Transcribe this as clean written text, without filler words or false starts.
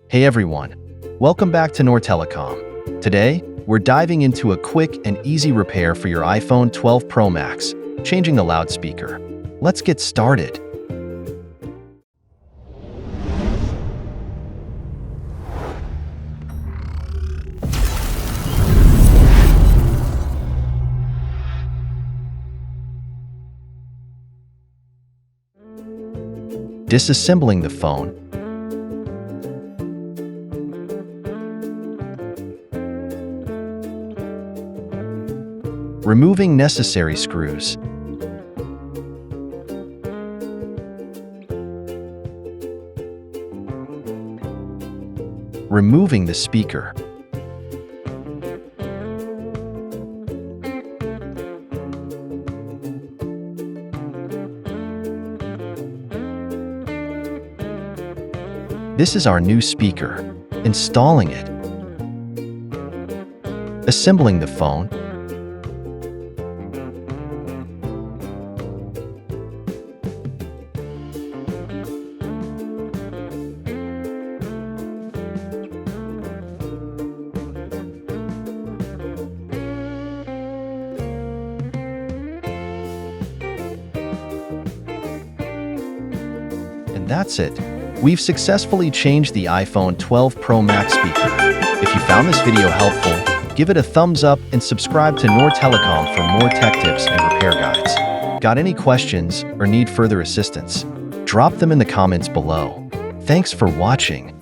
Hey everyone, welcome back to Noor Telecom. Today, we're diving into a quick and easy repair for your iPhone 12 Pro Max, changing the loudspeaker. Let's get started. Disassembling the phone. Removing necessary screws. Removing the speaker. This is our new speaker. Installing it. Assembling the phone. And that's it. We've successfully changed the iPhone 12 Pro Max speaker. If you found this video helpful, give it a thumbs up and subscribe to Noor Telecom for more tech tips and repair guides. Got any questions or need further assistance? Drop them in the comments below. Thanks for watching.